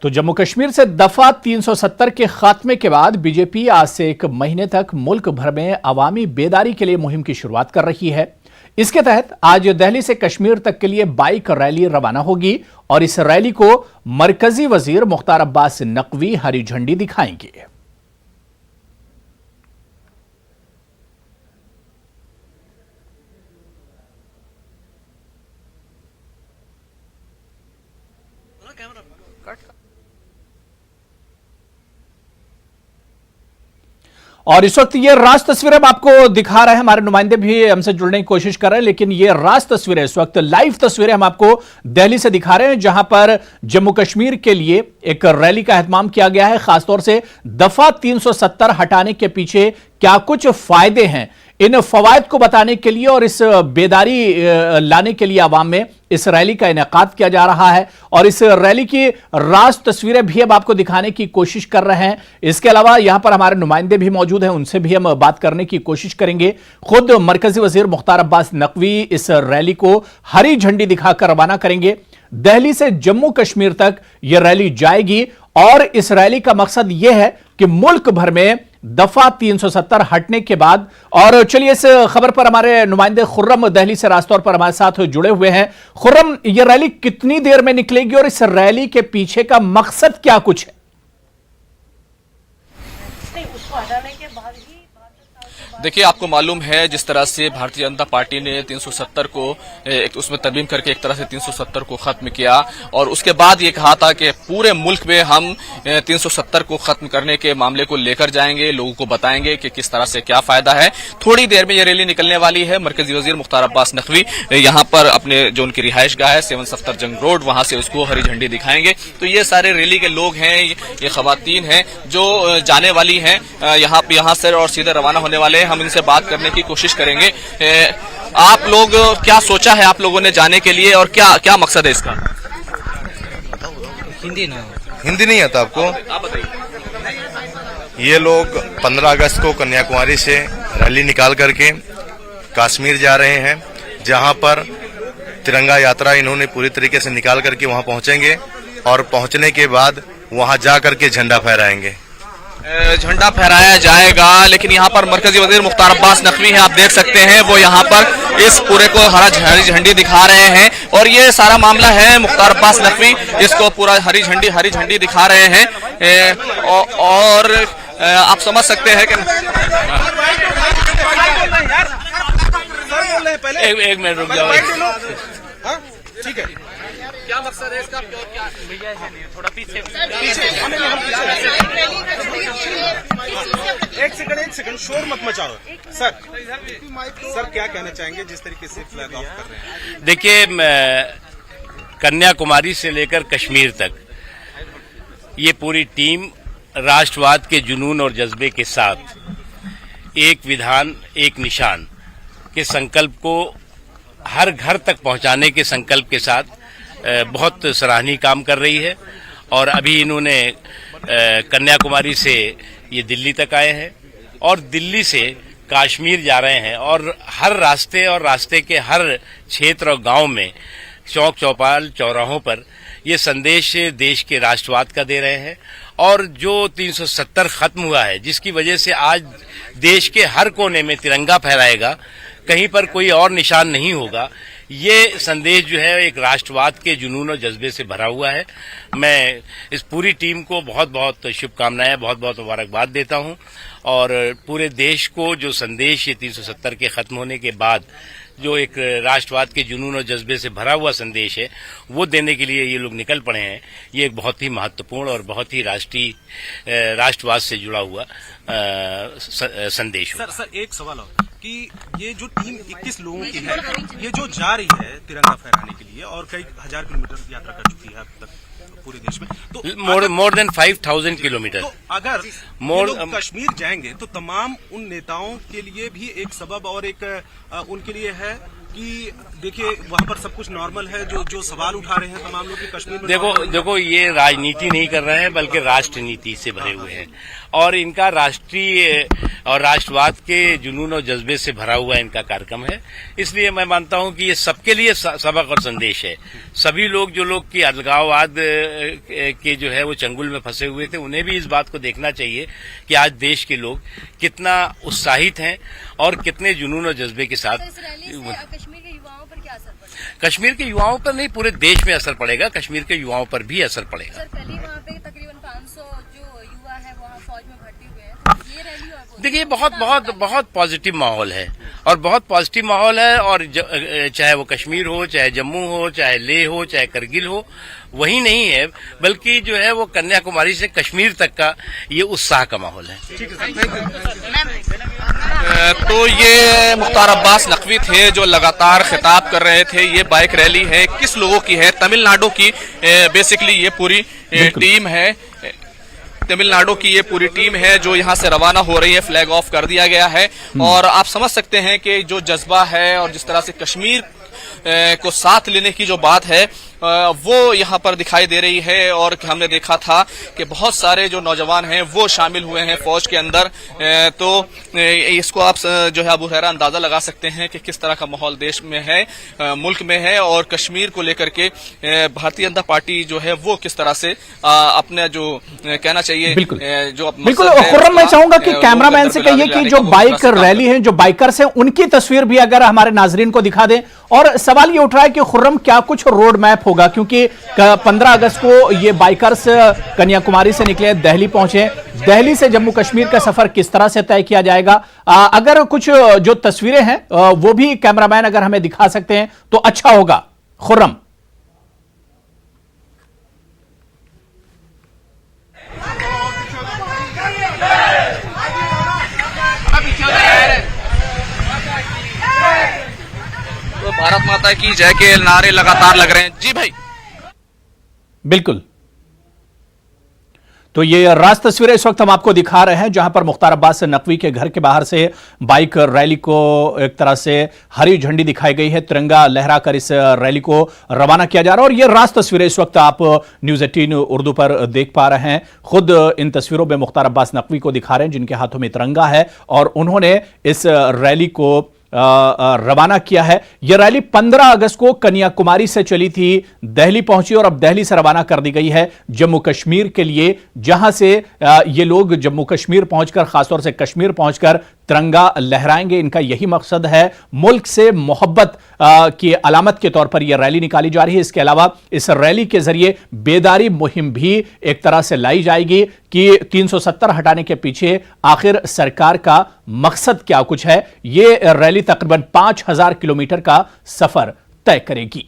तो जम्मू कश्मीर से दफा 370 के खात्मे के बाद बीजेपी आज से एक महीने तक मुल्क भर में अवामी बेदारी के लिए मुहिम की शुरुआत कर रही है। इसके तहत आज दिल्ली से कश्मीर तक के लिए बाइक रैली रवाना होगी और इस रैली को मरकजी वजीर मुख्तार अब्बास नकवी हरी झंडी दिखाएंगे। और इस वक्त ये राज तस्वीरें हम आपको दिखा रहे हैं, हमारे नुमाइंदे भी हमसे जुड़ने की कोशिश कर रहे हैं, लेकिन ये राज तस्वीरें इस वक्त लाइव तस्वीरें हम आपको दिल्ली से दिखा रहे हैं, जहां पर जम्मू कश्मीर के लिए एक रैली का एहतमाम किया गया है। खासतौर से दफा 370 हटाने के पीछे क्या कुछ फायदे हैं, इन फवायद को बताने के लिए और इस बेदारी लाने के लिए आवाम में इस रैली का इनेकाद किया जा रहा है। और इस रैली की राज तस्वीरें भी अब आपको दिखाने की कोशिश कर रहे हैं। इसके अलावा यहां पर हमारे नुमाइंदे भी मौजूद हैं, उनसे भी हम बात करने की कोशिश करेंगे। खुद मरकजी वजीर मुख्तार अब्बास नकवी इस रैली को हरी झंडी दिखाकर रवाना करेंगे। दिल्ली से जम्मू कश्मीर तक यह रैली जाएगी और इस रैली का मकसद यह है कि मुल्क भर में दफा 370 हटने के बाद, और चलिए इस खबर पर हमारे नुमाइंदे खुर्रम दिल्ली से रास्तौर पर हमारे साथ जुड़े हुए हैं। खुर्रम, यह रैली कितनी देर में निकलेगी और इस रैली के पीछे का मकसद क्या कुछ है? देखिए, आपको मालूम है जिस तरह से भारतीय जनता पार्टी ने 370 को उसमें तरमीम करके एक तरह से 370 को खत्म किया और उसके बाद ये कहा था कि पूरे मुल्क में हम 370 को खत्म करने के मामले को लेकर जाएंगे, लोगों को बताएंगे कि किस तरह से क्या फायदा है। थोड़ी देर में ये रैली निकलने वाली है। मरकजी वजीर मुख्तार अब्बास नकवी यहां पर अपने जो उनकी रिहाइश गाह है 7 सफ्तर जंग रोड, वहां से उसको हरी झंडी दिखाएंगे। तो ये सारे रैली के लोग हैं, ये खवातीन हैं जो जाने वाली हैं यहां से और सीधे रवाना होने वाले हैं। हम इनसे बात करने की कोशिश करेंगे। आप लोग क्या सोचा है आप लोगों ने जाने के लिए और क्या क्या मकसद है इसका? हिंदी नहीं आता आपको? आप बताइए। ये लोग 15 अगस्त को कन्याकुमारी से रैली निकाल करके कश्मीर जा रहे हैं, जहां पर तिरंगा यात्रा इन्होंने पूरी तरीके से निकाल करके वहां पहुंचेंगे और पहुंचने के बाद वहां जा करके झंडा फहराएंगे। झंडा फहराया जाएगा, लेकिन यहाँ पर मरकजी वजीर मुख्तार अब्बास नकवी हैं, आप देख सकते हैं वो यहाँ पर इस पूरे को हरी झंडी दिखा रहे हैं और ये सारा मामला है। मुख्तार अब्बास नकवी इसको पूरा हरी झंडी दिखा रहे हैं और आप समझ सकते हैं कि एक मिनट रुक जाओ। ठीक है, क्या मकसद है इसका? थोड़ा पीछे एक सेकंड शोर मत मचाओ। सर क्या कहना चाहेंगे जिस तरीके से फ्लैग ऑफ कर रहे हैं? देखिए, कन्याकुमारी से लेकर कश्मीर तक ये पूरी टीम राष्ट्रवाद के जुनून और जज्बे के साथ एक विधान एक निशान के संकल्प को हर घर तक पहुंचाने के संकल्प के साथ बहुत सराहनीय काम कर रही है। और अभी इन्होंने कन्याकुमारी से ये दिल्ली तक आए हैं और दिल्ली से कश्मीर जा रहे हैं और हर रास्ते और रास्ते के हर क्षेत्र और गांव में चौक चौपाल चौराहों पर ये संदेश देश के राष्ट्रवाद का दे रहे हैं। और जो 370 खत्म हुआ है, जिसकी वजह से आज देश के हर कोने में तिरंगा फहराएगा, कहीं पर कोई और निशान नहीं होगा, ये संदेश जो है एक राष्ट्रवाद के जुनून और जज्बे से भरा हुआ है। मैं इस पूरी टीम को बहुत बहुत शुभकामनाएं, बहुत बहुत मुबारकबाद देता हूं और पूरे देश को जो संदेश ये 370 के खत्म होने के बाद जो एक राष्ट्रवाद के जुनून और जज्बे से भरा हुआ संदेश है वो देने के लिए ये लोग निकल पड़े हैं। ये एक बहुत ही महत्वपूर्ण और बहुत ही राष्ट्रवाद से जुड़ा हुआ संदेश है। सर एक सवाल और कि ये जो टीम 21 लोगों की है, ये जो जा रही है तिरंगा फहराने के लिए और कई हजार किलोमीटर यात्रा कर चुकी है अब तक पूरे देश में, तो मोर देन 5000 किलोमीटर। तो अगर लोग कश्मीर जाएंगे तो तमाम उन नेताओं के लिए भी एक सबब और एक उनके लिए है कि देखिए वहाँ पर सब कुछ नॉर्मल है, जो सवाल उठा रहे हैं तमाम लोग कि कश्मीर में देखो ये राजनीति नहीं कर रहे हैं बल्कि राष्ट्र नीति से भरे हुए हैं और इनका राष्ट्रीय और राष्ट्रवाद के जुनून और जज्बे से भरा हुआ इनका कार्यक्रम है। इसलिए मैं मानता हूं कि ये सबके लिए सबक और संदेश है। सभी लोग जो लोग की अलगाववाद के जो है वो चंगुल में फंसे हुए थे, उन्हें भी इस बात को देखना चाहिए कि आज देश के लोग कितना उत्साहित हैं और कितने जुनून और जज्बे के साथ। कश्मीर के युवाओं पर क्या असर पड़ेगा? कश्मीर के युवाओं पर नहीं, पूरे देश में असर पड़ेगा। कश्मीर के युवाओं पर भी असर पड़ेगा। सर कल ही वहाँ पे तकरीबन 500 जो युवा है वहाँ फौज में भर्ती हुए हैं, तो ये रैली और देखिए बहुत पॉजिटिव माहौल है और बहुत पॉजिटिव माहौल है और चाहे वो कश्मीर हो, चाहे जम्मू हो, चाहे लेह हो, चाहे करगिल हो, वही नहीं है बल्कि जो है वो कन्याकुमारी से कश्मीर तक का ये उत्साह का माहौल है। तो ये मुख्तार अब्बास नकवी थे जो लगातार खिताब कर रहे थे। ये बाइक रैली है, किस लोगों की है? तमिलनाडु की बेसिकली ये पूरी टीम है। तमिलनाडु की ये पूरी टीम है जो यहाँ से रवाना हो रही है। फ्लैग ऑफ कर दिया गया है और आप समझ सकते हैं कि जो जज्बा है और जिस तरह से कश्मीर को साथ लेने की जो बात है वो यहाँ पर दिखाई दे रही है। और हमने देखा था कि बहुत सारे जो नौजवान हैं वो शामिल हुए हैं फौज के अंदर। तो इसको आप जो है अबू हैरा अंदाजा लगा सकते हैं कि किस तरह का माहौल देश में है, मुल्क में है और कश्मीर को लेकर के भारतीय जनता पार्टी जो है वो किस तरह से अपने जो कहना चाहिए जो बिल्कुल। खुर्रम, मैं चाहूंगा कि कैमरामैन से कहिए कि जो बाइक रैली है, जो बाइकर्स हैं, उनकी तस्वीर भी अगर हमारे नाजरीन को दिखा दें। और सवाल ये उठ रहा है कि खुर्रम क्या कुछ रोड मैप होगा, क्योंकि 15 अगस्त को ये बाइकर्स कन्याकुमारी से निकले, दिल्ली पहुंचे, दिल्ली से जम्मू कश्मीर का सफर किस तरह से तय किया जाएगा? अगर कुछ जो तस्वीरें हैं वो भी कैमरामैन अगर हमें दिखा सकते हैं तो अच्छा होगा। खुर्रम, तो भारत माता की जय के नारे लगातार लग रहे हैं। जी भाई, बिल्कुल। तो ये राज तस्वीरें इस वक्त हम आपको दिखा रहे हैं जहां पर मुख्तार अब्बास नकवी के घर के बाहर से बाइक रैली को एक तरह से हरी झंडी दिखाई गई है, तिरंगा लहराकर इस रैली को रवाना किया जा रहा है। और ये राज तस्वीरें इस वक्त आप न्यूज़ 18 उर्दू पर देख पा रहे हैं। खुद इन तस्वीरों में मुख्तार अब्बास नकवी को दिखा रहे हैं जिनके हाथों में तिरंगा है और उन्होंने इस रैली को रवाना किया है। यह रैली 15 अगस्त को कन्याकुमारी से चली थी, दिल्ली पहुंची और अब दिल्ली से रवाना कर दी गई है जम्मू कश्मीर के लिए, जहां से ये लोग जम्मू कश्मीर पहुंचकर, खासतौर से कश्मीर पहुंचकर तिरंगा लहराएंगे। इनका यही मकसद है। मुल्क से मोहब्बत की अलामत के तौर पर यह रैली निकाली जा रही है। इसके अलावा इस रैली के जरिए बेदारी मुहिम भी एक तरह से लाई जाएगी कि 370 हटाने के पीछे आखिर सरकार का मकसद क्या कुछ है। यह रैली तकरीबन 5000 किलोमीटर का सफर तय करेगी।